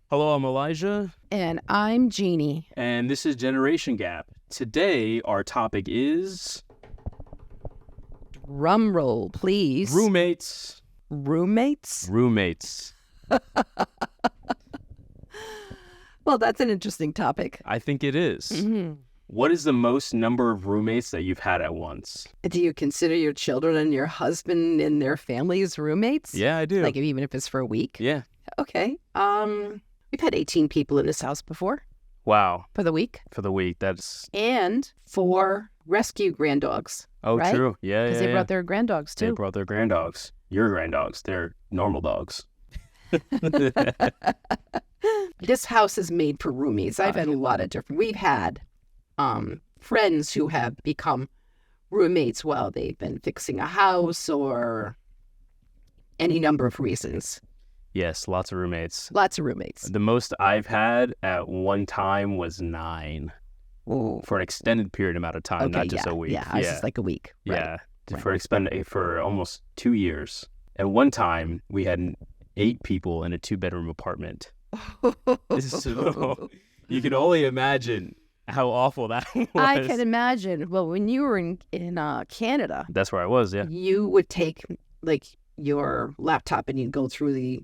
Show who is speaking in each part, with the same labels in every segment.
Speaker 1: Hello, I'm Elijah.
Speaker 2: And I'm Jeanne.
Speaker 1: And this is Generation Gap. Today, our topic is...
Speaker 2: Drum roll, please.
Speaker 1: Roommates.
Speaker 2: Roommates?
Speaker 1: Roommates.
Speaker 2: Well, that's an interesting topic.
Speaker 1: I think it is.
Speaker 2: Mm-hmm.
Speaker 1: What is the most number of roommates that you've had at once?
Speaker 2: Do you consider your children and your husband and their families roommates?
Speaker 1: Yeah, I do.
Speaker 2: Like even if it's for a week?
Speaker 1: Yeah.
Speaker 2: Okay. We've had 18 people in this house before
Speaker 1: Wow.
Speaker 2: for the week.
Speaker 1: For the week, that's...
Speaker 2: And 4 rescue granddogs.
Speaker 1: Oh,
Speaker 2: right?
Speaker 1: true. Yeah,
Speaker 2: Because
Speaker 1: yeah,
Speaker 2: they brought their granddogs too.
Speaker 1: They brought their granddogs. Your granddogs. They're normal dogs.
Speaker 2: This house is made for roomies. I've had a lot of different... We've had friends who have become roommates while they've been fixing a house or any number of reasons.
Speaker 1: Yes, lots of roommates.
Speaker 2: Lots of roommates.
Speaker 1: The most I've had at one time was 9.
Speaker 2: Ooh.
Speaker 1: For an extended period amount of time,
Speaker 2: Okay,
Speaker 1: not just
Speaker 2: yeah,
Speaker 1: a week.
Speaker 2: Yeah, ours is like a week. Right.
Speaker 1: Yeah,
Speaker 2: Right.
Speaker 1: For almost 2 years. And one time, we had 8 people in a 2-bedroom apartment. So you can only imagine how awful that was.
Speaker 2: I can imagine. Well, when you were in Canada,
Speaker 1: That's where I was, yeah.
Speaker 2: you would take like your laptop and you'd go through the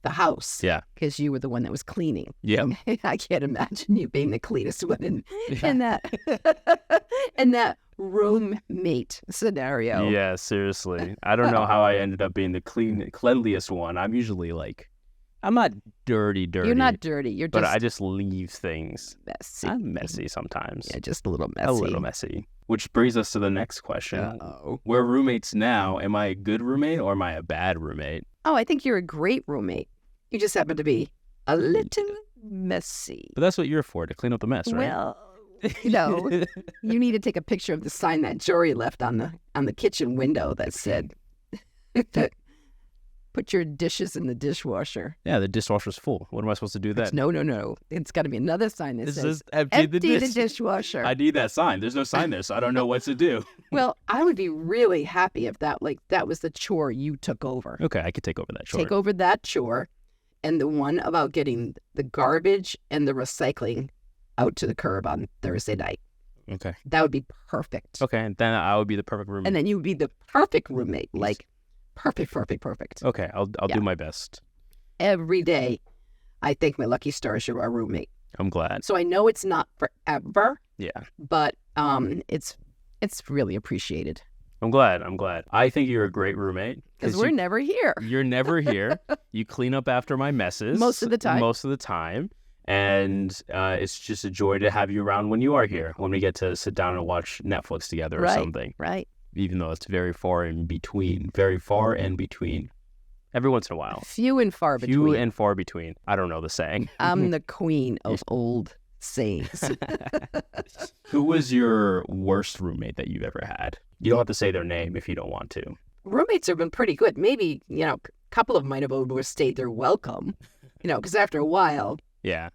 Speaker 2: house.
Speaker 1: Yeah.
Speaker 2: Because you were the one that was cleaning.
Speaker 1: Yeah.
Speaker 2: I can't imagine you being the cleanest one in that roommate scenario.
Speaker 1: Yeah, seriously. I don't know how I ended up being the cleanliest one. I'm usually like, I'm not dirty.
Speaker 2: You're not dirty. You're just
Speaker 1: but I just leave things.
Speaker 2: messy.
Speaker 1: I'm messy sometimes.
Speaker 2: Yeah, just a little messy.
Speaker 1: A little messy. Which brings us to the next question.
Speaker 2: Uh-oh.
Speaker 1: We're roommates now. Am I a good roommate or am I a bad roommate?
Speaker 2: Oh, I think you're a great roommate. You just happen to be a little messy.
Speaker 1: But that's what you're for, to clean up the mess, right?
Speaker 2: Well, you need to take a picture of the sign that Jory left on the kitchen window that said, "Put your dishes in the dishwasher."
Speaker 1: Yeah, the dishwasher's full. What am I supposed to do then?
Speaker 2: No. It's got to be another sign that
Speaker 1: This
Speaker 2: says,
Speaker 1: is empty the
Speaker 2: dishwasher.
Speaker 1: I need that sign. There's no sign there, so I don't know what to do.
Speaker 2: Well, I would be really happy if that was the chore you took over.
Speaker 1: Okay, I could take over that chore.
Speaker 2: Take over that chore, and the one about getting the garbage and the recycling out to the curb on Thursday night.
Speaker 1: Okay.
Speaker 2: That would be perfect.
Speaker 1: Okay, and then I would be the perfect roommate.
Speaker 2: And then you would be the perfect roommate. Like, perfect.
Speaker 1: Okay, I'll do my best.
Speaker 2: Every day, I thank my lucky stars you're our roommate.
Speaker 1: I'm glad.
Speaker 2: So I know it's not forever.
Speaker 1: Yeah.
Speaker 2: But it's really appreciated.
Speaker 1: I'm glad. I think you're a great roommate.
Speaker 2: Because we're never here.
Speaker 1: You're never here. You clean up after my messes.
Speaker 2: Most of the time.
Speaker 1: And it's just a joy to have you around when you are here, when we get to sit down and watch Netflix together or something.
Speaker 2: Right.
Speaker 1: Even though it's very far and between. Every once in a while.
Speaker 2: Few and far between.
Speaker 1: Few and far between. I don't know the saying.
Speaker 2: I'm the queen of old sayings.
Speaker 1: Who was your worst roommate that you've ever had? You don't have to say their name if you don't want to.
Speaker 2: Roommates have been pretty good. Maybe, a couple of them might have overstayed their welcome, because after a while,
Speaker 1: yeah,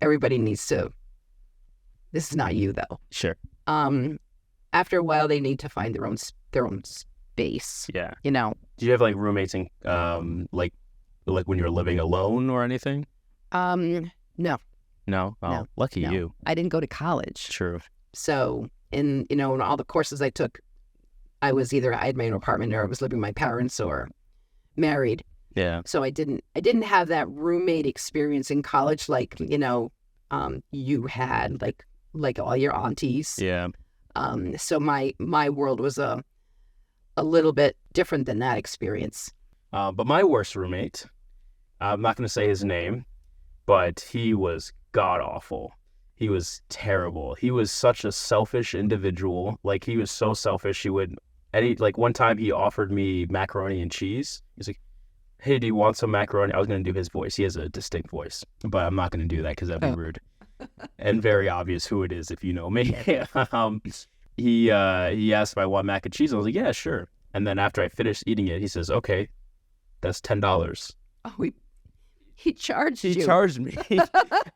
Speaker 2: everybody needs to, this is not you though.
Speaker 1: Sure.
Speaker 2: After a while, they need to find their own space.
Speaker 1: Yeah.
Speaker 2: Do
Speaker 1: you have like roommates in, like when you're living alone or anything?
Speaker 2: No.
Speaker 1: No? Oh,
Speaker 2: no.
Speaker 1: Lucky you.
Speaker 2: I didn't go to college.
Speaker 1: True.
Speaker 2: So, in all the courses I took, I had my own apartment or I was living with my parents or married.
Speaker 1: Yeah.
Speaker 2: So I didn't have that roommate experience in college like, you had like all your aunties.
Speaker 1: Yeah.
Speaker 2: So my world was a little bit different than that experience.
Speaker 1: But my worst roommate, I'm not going to say his name, but he was god-awful. He was terrible. He was such a selfish individual. Like, he was so selfish. One time he offered me macaroni and cheese. He's like, hey, do you want some macaroni? I was going to do his voice. He has a distinct voice, but I'm not going to do that because that'd be rude. And very obvious who it is if you know me. He asked if I want mac and cheese. I was like, yeah, sure. And then after I finished eating it, he says, okay, that's $10.
Speaker 2: Oh, he charged you.
Speaker 1: He charged me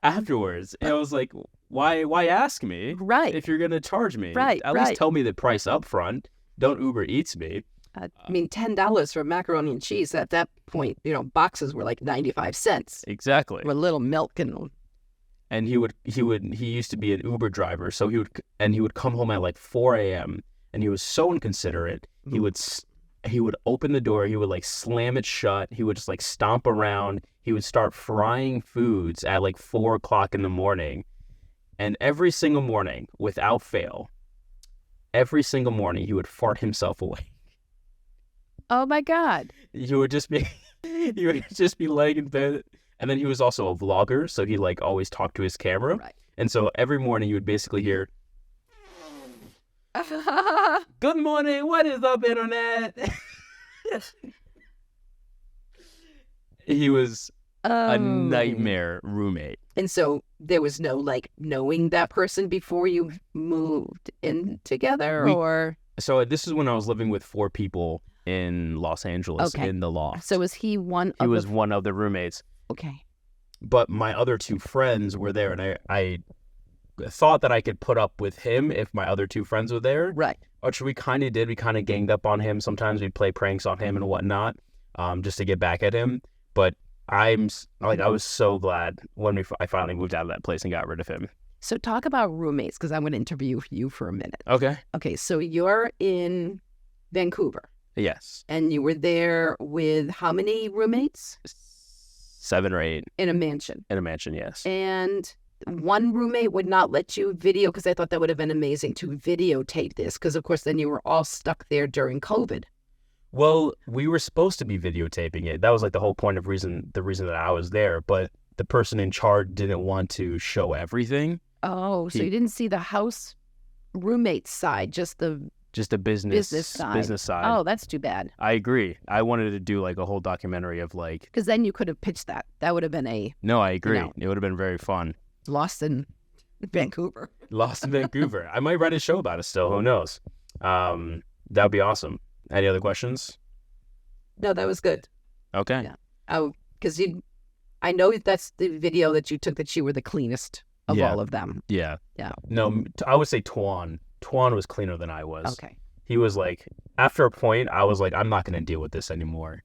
Speaker 1: afterwards. And I was like, why ask me?
Speaker 2: Right.
Speaker 1: If you're going to charge me.
Speaker 2: Right.
Speaker 1: At least tell me the price up front. Don't Uber Eats me.
Speaker 2: I mean, $10 for macaroni and cheese at that point, boxes were like 95 cents.
Speaker 1: Exactly.
Speaker 2: With a little milk
Speaker 1: And he used to be an Uber driver, so he would come home at like 4 a.m. and he was so inconsiderate. He would open the door, he would like slam it shut, he would just like stomp around, he would start frying foods at like 4 o'clock in the morning. And every single morning, without fail, he would fart himself awake.
Speaker 2: Oh my God.
Speaker 1: He would just be laying in bed. And then he was also a vlogger, so he like always talked to his camera.
Speaker 2: Right.
Speaker 1: And so every morning you would basically hear, "Good morning, what is up, internet?" He was a nightmare roommate.
Speaker 2: And so there was no like knowing that person before you moved in together, or?
Speaker 1: So this is when I was living with 4 people in Los Angeles in the loft.
Speaker 2: So was he one?
Speaker 1: He was one of the roommates.
Speaker 2: Okay.
Speaker 1: But my other 2 friends were there, and I thought that I could put up with him if my other 2 friends were there.
Speaker 2: Right.
Speaker 1: Which we kind of did. We kind of ganged up on him. Sometimes we'd play pranks on him and whatnot, just to get back at him. But I was so glad when I finally moved out of that place and got rid of him.
Speaker 2: So talk about roommates, because I'm going to interview you for a minute.
Speaker 1: Okay.
Speaker 2: Okay, so you're in Vancouver.
Speaker 1: Yes.
Speaker 2: And you were there with how many roommates?
Speaker 1: 7 or 8.
Speaker 2: In a mansion.
Speaker 1: In a mansion, yes.
Speaker 2: And one roommate would not let you video, because I thought that would have been amazing to videotape this, because of course then you were all stuck there during COVID.
Speaker 1: Well, we were supposed to be videotaping it. That was like the whole point of the reason that I was there. But the person in charge didn't want to show everything.
Speaker 2: Oh, so you didn't see the house roommate side, just the
Speaker 1: business side.
Speaker 2: Oh, that's too bad.
Speaker 1: I agree. I wanted to do like a whole documentary of like...
Speaker 2: Because then you could have pitched that. That would have been
Speaker 1: No, I agree. It would have been very fun.
Speaker 2: Lost in Vancouver.
Speaker 1: Lost in Vancouver. I might write a show about it still. Who knows? That would be awesome. Any other questions?
Speaker 2: No, that was good.
Speaker 1: Okay.
Speaker 2: Yeah. Oh, because I know that's the video that you took that you were the cleanest of all of them.
Speaker 1: Yeah.
Speaker 2: Yeah.
Speaker 1: No, I would say Tuan. Tuan was cleaner than I was.
Speaker 2: Okay.
Speaker 1: He was like, after a point, I was like, I'm not going to deal with this anymore.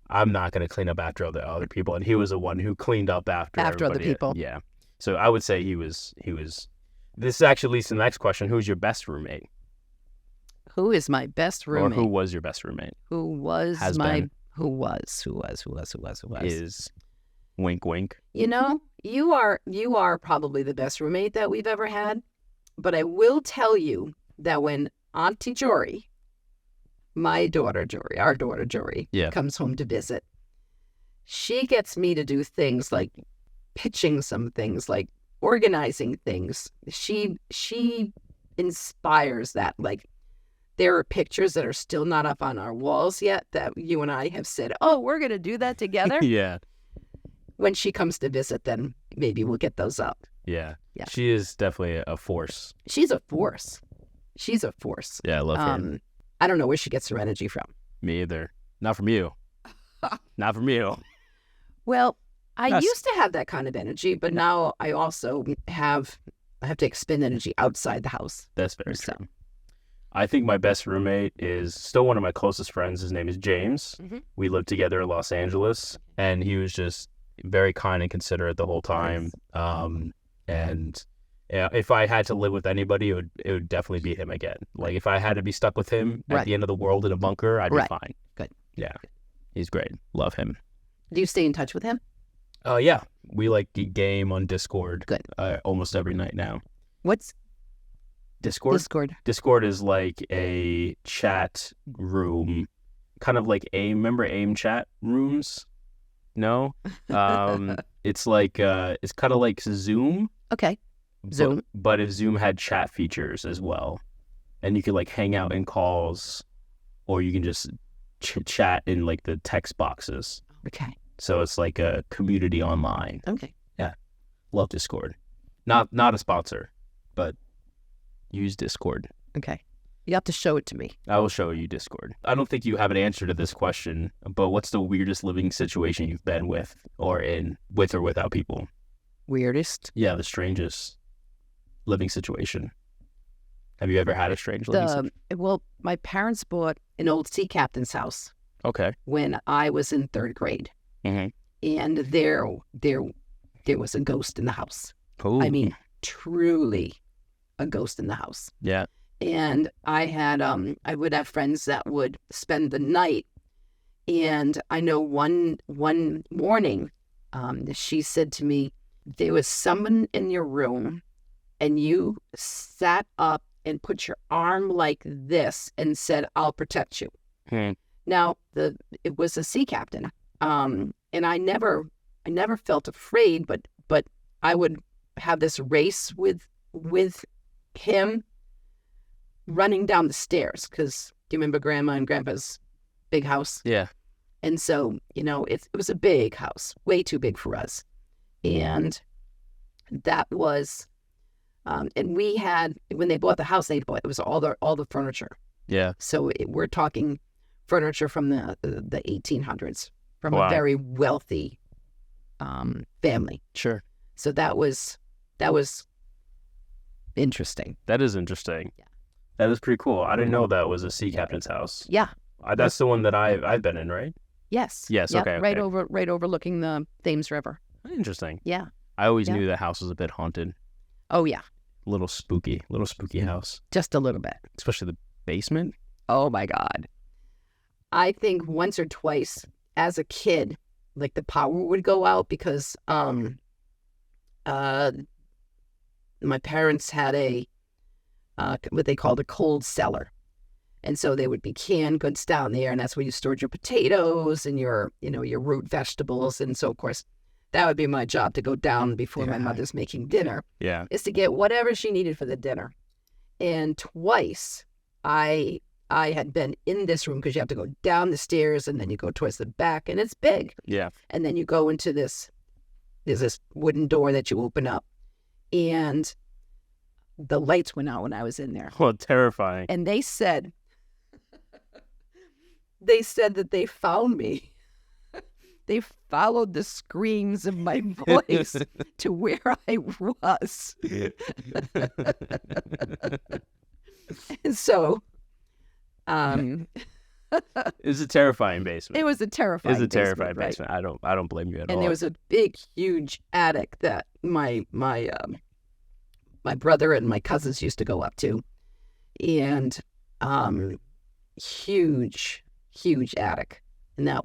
Speaker 1: I'm not going to clean up after other people. And he was the one who cleaned up after
Speaker 2: other people.
Speaker 1: Yeah. So I would say he was. This actually leads to the next question. Who's your best roommate?
Speaker 2: Who is my best roommate?
Speaker 1: Or who was your best roommate?
Speaker 2: Who was
Speaker 1: Is wink wink.
Speaker 2: You are probably the best roommate that we've ever had. But I will tell you that when Auntie Jory, our daughter Jory, comes home to visit, she gets me to do things like pitching some things, like organizing things. She inspires that. Like, there are pictures that are still not up on our walls yet that you and I have said, oh, we're going to do that together.
Speaker 1: Yeah.
Speaker 2: When she comes to visit, then maybe we'll get those up.
Speaker 1: Yeah. She is definitely a force.
Speaker 2: She's a force.
Speaker 1: Yeah, I love her.
Speaker 2: I don't know where she gets her energy from.
Speaker 1: Me either. Not from you. Not from you.
Speaker 2: Well, I used to have that kind of energy, but now I also have to expend energy outside the house.
Speaker 1: That's very true. I think my best roommate is still one of my closest friends. His name is James. Mm-hmm. We lived together in Los Angeles, and he was just very kind and considerate the whole time. Nice. And yeah, if I had to live with anybody, it would definitely be him again. Like, if I had to be stuck with him at the end of the world in a bunker, I'd be fine.
Speaker 2: Good.
Speaker 1: Yeah. He's great. Love him.
Speaker 2: Do you stay in touch with him?
Speaker 1: Yeah. We like game on Discord.
Speaker 2: Good.
Speaker 1: Almost every night now.
Speaker 2: What's
Speaker 1: Discord? Discord is like a chat room, kind of like remember AIM chat rooms? No? It's like, it's kind of like Zoom.
Speaker 2: Okay. Zoom.
Speaker 1: But if Zoom had chat features as well, and you could like hang out in calls, or you can just chat in like the text boxes.
Speaker 2: Okay.
Speaker 1: So it's like a community online.
Speaker 2: Okay.
Speaker 1: Yeah. Love Discord. Not a sponsor, but use Discord.
Speaker 2: Okay. You have to show it to me.
Speaker 1: I will show you Discord. I don't think you have an answer to this question, but what's the weirdest living situation you've been with or in, with or without people?
Speaker 2: Weirdest?
Speaker 1: Yeah, the strangest living situation. Have you ever had a strange living
Speaker 2: Well, my parents bought an old sea captain's house
Speaker 1: Okay.
Speaker 2: when I was in third grade,
Speaker 1: Mm-hmm.
Speaker 2: and there was a ghost in the house.
Speaker 1: Ooh.
Speaker 2: I mean, truly a ghost in the house.
Speaker 1: Yeah.
Speaker 2: And I would have friends that would spend the night. And I know one morning, she said to me, there was someone in your room and you sat up and put your arm like this and said, I'll protect you.
Speaker 1: Hmm.
Speaker 2: Now, it was a sea captain. And I never felt afraid, but I would have this race with him running down the stairs, because do you remember Grandma and Grandpa's big house?
Speaker 1: Yeah.
Speaker 2: And so, it was a big house, way too big for us. And that was, and we had, when they bought the house, it was all the furniture.
Speaker 1: Yeah.
Speaker 2: So we're talking furniture from the 1800s, from
Speaker 1: Wow.
Speaker 2: a very wealthy family.
Speaker 1: Sure.
Speaker 2: So that was interesting.
Speaker 1: That is interesting.
Speaker 2: Yeah.
Speaker 1: That is pretty cool. I didn't know that was a sea captain's house.
Speaker 2: Yeah.
Speaker 1: That's the one that I've been in, right?
Speaker 2: Yes.
Speaker 1: Yes.
Speaker 2: Yeah,
Speaker 1: Okay.
Speaker 2: Right overlooking the Thames River.
Speaker 1: Interesting.
Speaker 2: Yeah.
Speaker 1: I always
Speaker 2: Yeah.
Speaker 1: knew that house was a bit haunted.
Speaker 2: Oh yeah.
Speaker 1: Little spooky house.
Speaker 2: Just a little bit.
Speaker 1: Especially the basement.
Speaker 2: Oh my God. I think once or twice as a kid, like the power would go out because my parents had a what they called a cold cellar. And so there would be canned goods down there, and that's where you stored your potatoes and your root vegetables. And so, of course, that would be my job, to go down before my mother's making dinner,
Speaker 1: Yeah.
Speaker 2: is to get whatever she needed for the dinner. And twice I had been in this room, because you have to go down the stairs and then you go towards the back, and it's big.
Speaker 1: Yeah.
Speaker 2: And then you go into there's this wooden door that you open up, and the lights went out when I was in there.
Speaker 1: Well, terrifying.
Speaker 2: And they said that they found me. They followed the screams of my voice to where I was. And so,
Speaker 1: It was a terrifying basement.
Speaker 2: it was a terrifying
Speaker 1: It's a terrifying
Speaker 2: right?
Speaker 1: basement. I don't blame you at all.
Speaker 2: And there was a big, huge attic that my brother and my cousins used to go up to, and huge attic, and that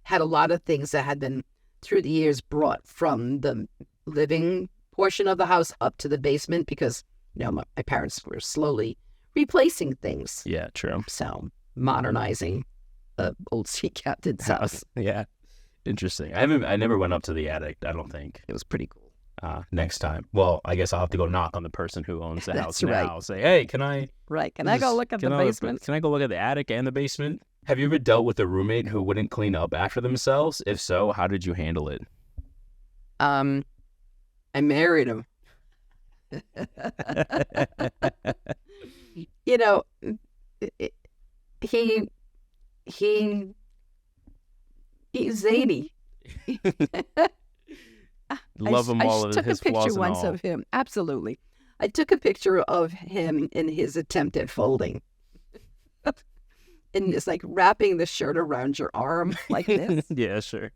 Speaker 2: had a lot of things that had been through the years brought from the living portion of the house up to the basement, because my parents were slowly replacing things.
Speaker 1: Yeah, true.
Speaker 2: So modernizing the old sea captain's house.
Speaker 1: Yeah. Interesting. I never went up to the attic, I don't think.
Speaker 2: It was pretty cool.
Speaker 1: Next time. Well, I guess I'll have to go knock on the person who owns the house
Speaker 2: That's right.
Speaker 1: now. Say, hey, can I
Speaker 2: go look at the basement?
Speaker 1: Can I go look at the attic and the basement? Have you ever dealt with a roommate who wouldn't clean up after themselves? If so, how did you handle it?
Speaker 2: I married him. He's zany.
Speaker 1: Love him all of his flaws and all.
Speaker 2: I took a picture once of him. Absolutely. I took a picture of him in his attempt at folding. And it's like wrapping the shirt around your arm like this.
Speaker 1: Yeah, sure.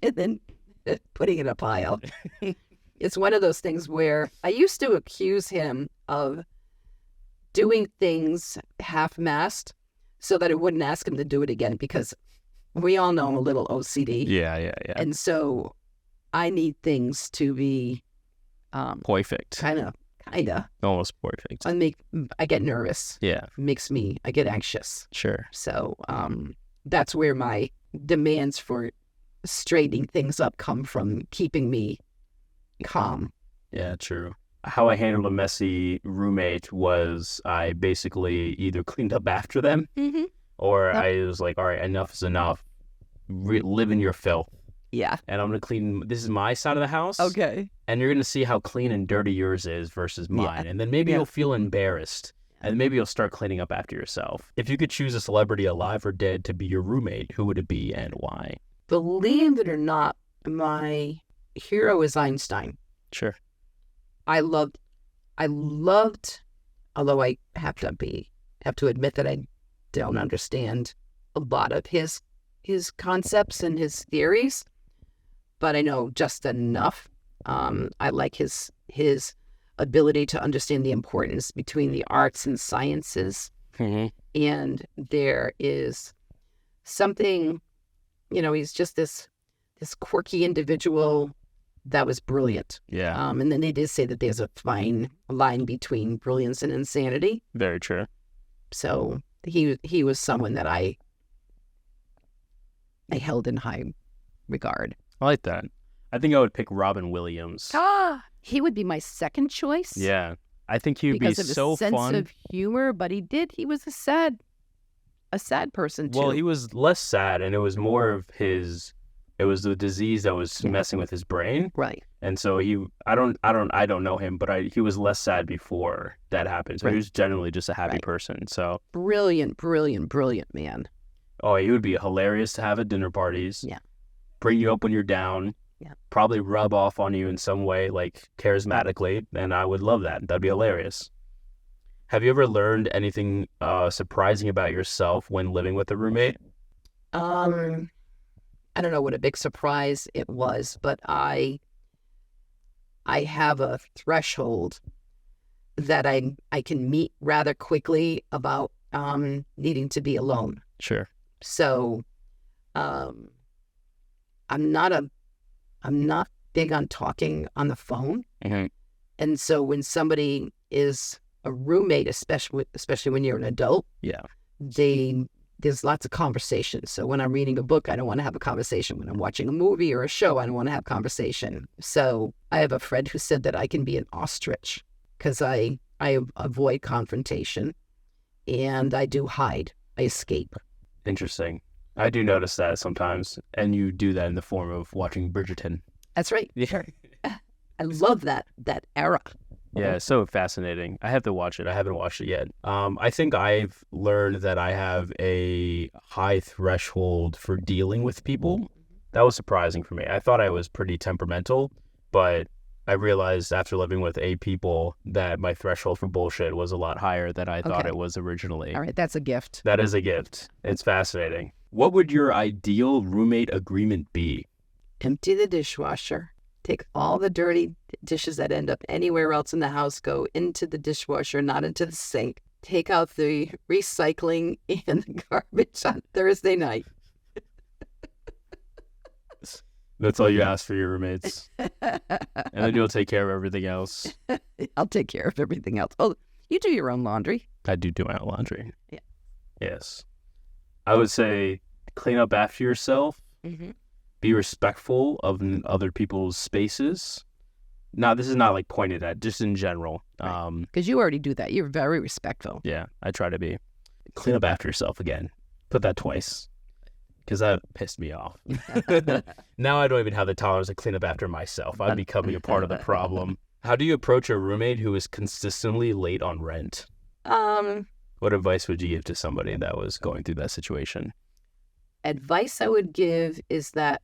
Speaker 2: And then putting it in a pile. It's one of those things where I used to accuse him of doing things half-mast so that I wouldn't ask him to do it again, because we all know I'm a little OCD.
Speaker 1: Yeah.
Speaker 2: And so I need things to be
Speaker 1: perfect.
Speaker 2: kind of.
Speaker 1: Almost perfect.
Speaker 2: I get nervous.
Speaker 1: Yeah.
Speaker 2: I get anxious.
Speaker 1: Sure.
Speaker 2: So that's where my demands for straightening things up come from, keeping me calm.
Speaker 1: Yeah, true. How I handled a messy roommate was I basically either cleaned up after them, or I was like, all right, enough is enough. Live in your filth.
Speaker 2: Yeah.
Speaker 1: And I'm going to clean, this is my side of the house.
Speaker 2: Okay.
Speaker 1: And you're going to see how clean and dirty yours is versus mine.
Speaker 2: Yeah.
Speaker 1: And then maybe you'll feel embarrassed. And maybe you'll start cleaning up after yourself. If you could choose a celebrity alive or dead to be your roommate, who would it be and why?
Speaker 2: Believe it or not, my hero is Einstein.
Speaker 1: Sure.
Speaker 2: I loved although I have to admit that I don't understand a lot of his concepts and his theories, but I know just enough. I like his ability to understand the importance between the arts and sciences.
Speaker 1: Mm-hmm.
Speaker 2: And there is something, he's just this quirky individual that was brilliant.
Speaker 1: Yeah.
Speaker 2: And then they did say that there's a fine line between brilliance and insanity.
Speaker 1: Very true.
Speaker 2: So he was someone that I held in high regard.
Speaker 1: I like that. I think I would pick Robin Williams.
Speaker 2: He would be my second choice.
Speaker 1: Yeah. I think he would be
Speaker 2: because of
Speaker 1: so
Speaker 2: his sense
Speaker 1: fun.
Speaker 2: of humor, but he was a sad person too.
Speaker 1: Well, he was less sad, and it was more of it was the disease that was messing with his brain.
Speaker 2: Right.
Speaker 1: And so I don't know him, but he was less sad before that happened. So he was generally just a happy person. So
Speaker 2: brilliant man.
Speaker 1: Oh, he would be hilarious to have at dinner parties.
Speaker 2: Yeah.
Speaker 1: Bring you up when you're down.
Speaker 2: Yeah.
Speaker 1: Probably rub off on you in some way, like charismatically, and I would love that. That'd be hilarious. Have you ever learned anything surprising about yourself when living with a roommate?
Speaker 2: I don't know what a big surprise it was, but I have a threshold that I can meet rather quickly about needing to be alone.
Speaker 1: Sure.
Speaker 2: So I'm not big on talking on the phone.
Speaker 1: Mm-hmm.
Speaker 2: And so when somebody is a roommate, especially when you're an adult, there's lots of conversations. So when I'm reading a book, I don't want to have a conversation. When I'm watching a movie or a show, I don't want to have conversation. So I have a friend who said that I can be an ostrich because I avoid confrontation and I do hide. I escape.
Speaker 1: Interesting. I do notice that sometimes, and you do that in the form of watching Bridgerton.
Speaker 2: That's right.
Speaker 1: Yeah.
Speaker 2: I love that era.
Speaker 1: Yeah, it's so fascinating. I have to watch it. I haven't watched it yet. I think I've learned that I have a high threshold for dealing with people. That was surprising for me. I thought I was pretty temperamental, but I realized after living with 8 people that my threshold for bullshit was a lot higher than I thought it was originally.
Speaker 2: All right, that's a gift.
Speaker 1: That is a gift. It's fascinating. What would your ideal roommate agreement be?
Speaker 2: Empty the dishwasher. Take all the dirty dishes that end up anywhere else in the house, go into the dishwasher, not into the sink. Take out the recycling and the garbage on Thursday night.
Speaker 1: That's all you ask for your roommates. And then you'll take care of everything else.
Speaker 2: I'll take care of everything else. Oh, you do your own laundry.
Speaker 1: I do my own laundry.
Speaker 2: Yeah.
Speaker 1: Yes. I would say clean up after yourself.
Speaker 2: Mm-hmm.
Speaker 1: Be respectful of other people's spaces. Now, this is not like pointed at, just in general.
Speaker 2: Because you already do that. You're very respectful.
Speaker 1: Yeah, I try to be. Clean up after yourself again. Put that twice. Because that pissed me off. Now I don't even have the tolerance to clean up after myself. I'm becoming a part of the problem. How do you approach a roommate who is consistently late on rent? What advice would you give to somebody that was going through that situation?
Speaker 2: Advice I would give is that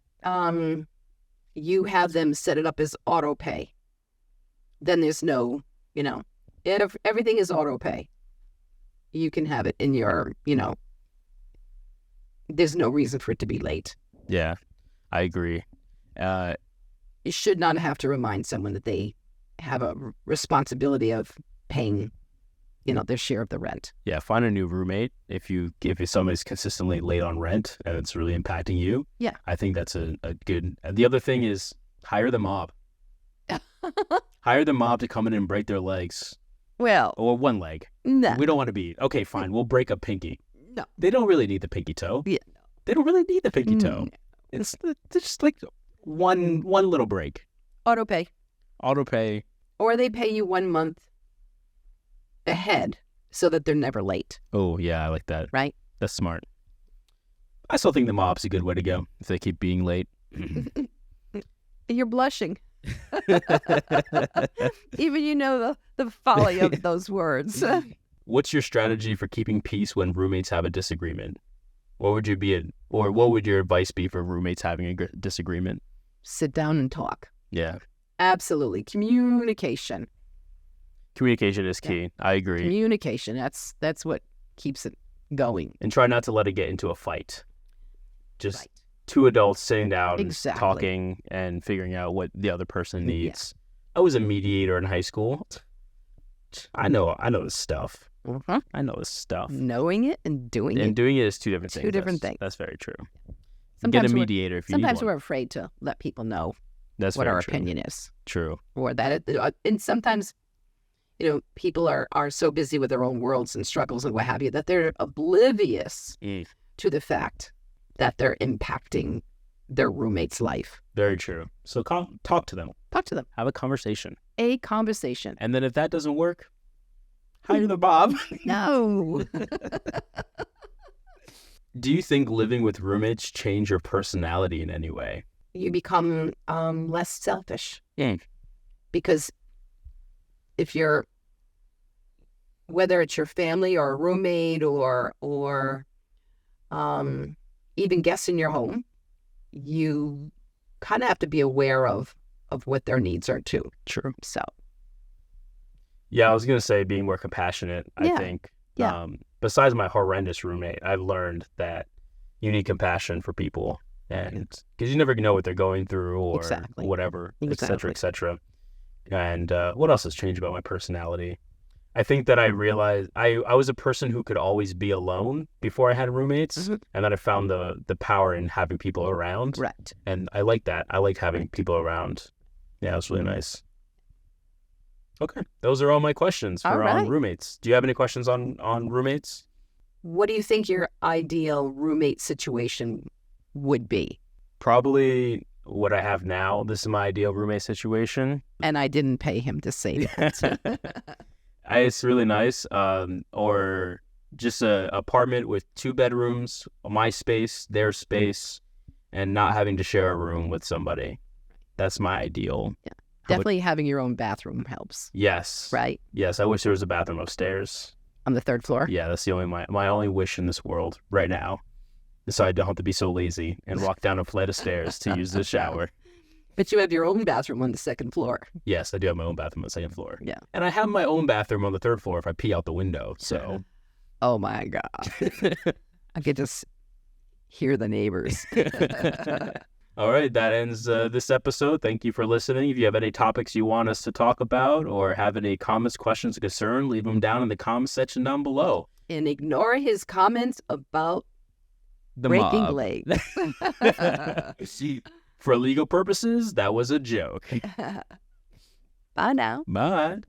Speaker 2: you have them set it up as auto pay. Then there's no, everything is auto pay. You can have it in your, there's no reason for it to be late.
Speaker 1: Yeah, I agree.
Speaker 2: You should not have to remind someone that they have a responsibility of paying, their share of the rent.
Speaker 1: Yeah, find a new roommate. If somebody's consistently late on rent and it's really impacting you,
Speaker 2: yeah,
Speaker 1: I think that's a good. And the other thing is hire the mob. Hire the mob to come in and break their legs.
Speaker 2: Well,
Speaker 1: or one leg.
Speaker 2: No.
Speaker 1: We don't want to be okay. Fine, we'll break a pinky.
Speaker 2: No,
Speaker 1: they don't really need the pinky toe.
Speaker 2: Yeah, no.
Speaker 1: They don't really need the pinky toe. It's just like one little break.
Speaker 2: Auto pay.
Speaker 1: Auto pay.
Speaker 2: Or they pay you 1 month ahead so that they're never late.
Speaker 1: Oh, yeah, I like that.
Speaker 2: Right?
Speaker 1: That's smart. I still think the mob's a good way to go if they keep being late.
Speaker 2: You're blushing. Even the folly of those words.
Speaker 1: What's your strategy for keeping peace when roommates have a disagreement? What would your advice be for roommates having a disagreement?
Speaker 2: Sit down and talk.
Speaker 1: Yeah.
Speaker 2: Absolutely. Communication.
Speaker 1: Communication is key. I agree.
Speaker 2: Communication. That's what keeps it going.
Speaker 1: And try not to let it get into a fight. Just
Speaker 2: Right.
Speaker 1: two adults sitting down,
Speaker 2: Exactly.
Speaker 1: talking, and figuring out what the other person needs. I was a mediator in high school. I know this stuff.
Speaker 2: Mhm.
Speaker 1: I know this stuff.
Speaker 2: Knowing it and doing
Speaker 1: And
Speaker 2: it.
Speaker 1: doing it is two different things.
Speaker 2: Two different things.
Speaker 1: That's very true.
Speaker 2: Sometimes
Speaker 1: Get a
Speaker 2: we're-
Speaker 1: mediator if you need
Speaker 2: Sometimes
Speaker 1: one.
Speaker 2: we're afraid to let people know
Speaker 1: That's
Speaker 2: what
Speaker 1: very
Speaker 2: our
Speaker 1: true.
Speaker 2: opinion is,
Speaker 1: True.
Speaker 2: or that and sometimes, people are so busy with their own worlds and struggles and what have you that they're oblivious to the fact that they're impacting their roommate's life.
Speaker 1: Very true. So talk to them.
Speaker 2: Talk to them.
Speaker 1: Have a conversation.
Speaker 2: A conversation.
Speaker 1: And then if that doesn't work, hire the Bob.
Speaker 2: No.
Speaker 1: Do you think living with roommates change your personality in any way?
Speaker 2: You become less selfish.
Speaker 1: Yeah.
Speaker 2: Because if you're, whether it's your family or a roommate or even guests in your home, you kind of have to be aware of what their needs are too.
Speaker 1: True.
Speaker 2: So
Speaker 1: Yeah, I was going to say being more compassionate, I
Speaker 2: Yeah.
Speaker 1: think.
Speaker 2: Yeah.
Speaker 1: Besides my horrendous roommate, I've learned that you need compassion for people. And because you never know what they're going through or
Speaker 2: Exactly.
Speaker 1: whatever, et
Speaker 2: Exactly.
Speaker 1: cetera, et cetera. And what else has changed about my personality? I think that I realized I was a person who could always be alone before I had roommates.
Speaker 2: Mhm.
Speaker 1: And then I found the power in having people around.
Speaker 2: right.
Speaker 1: And I like that. I like having people around. Yeah, it was really nice. Okay. Those are all my questions
Speaker 2: All
Speaker 1: for
Speaker 2: right.
Speaker 1: on roommates. Do you have any questions on roommates?
Speaker 2: What do you think your ideal roommate situation would be?
Speaker 1: Probably what I have now. This is my ideal roommate situation.
Speaker 2: And I didn't pay him to say that.
Speaker 1: It's really nice. Or just a apartment with 2 bedrooms, my space, their space, and not having to share a room with somebody. That's my ideal.
Speaker 2: Yeah.
Speaker 1: How about-
Speaker 2: Definitely having your own bathroom helps,
Speaker 1: Yes.
Speaker 2: right?
Speaker 1: Yes. I wish there was a bathroom upstairs.
Speaker 2: On the 3rd floor.
Speaker 1: Yeah, that's the only my only wish in this world right now. So I don't have to be so lazy and walk down a flight of stairs to use the shower.
Speaker 2: But you have your own bathroom on the 2nd floor.
Speaker 1: Yes, I do have my own bathroom on the 2nd floor.
Speaker 2: Yeah.
Speaker 1: And I have my own bathroom on the 3rd floor if I pee out the window. So
Speaker 2: Oh my God. I could just hear the neighbors.
Speaker 1: all right, that ends this episode. Thank you for listening. If you have any topics you want us to talk about or have any comments, questions, or concern, leave them down in the comments section down below.
Speaker 2: And ignore his comments about
Speaker 1: The
Speaker 2: breaking
Speaker 1: mob.
Speaker 2: legs.
Speaker 1: For legal purposes, that was a joke.
Speaker 2: Bye now.
Speaker 1: Bye.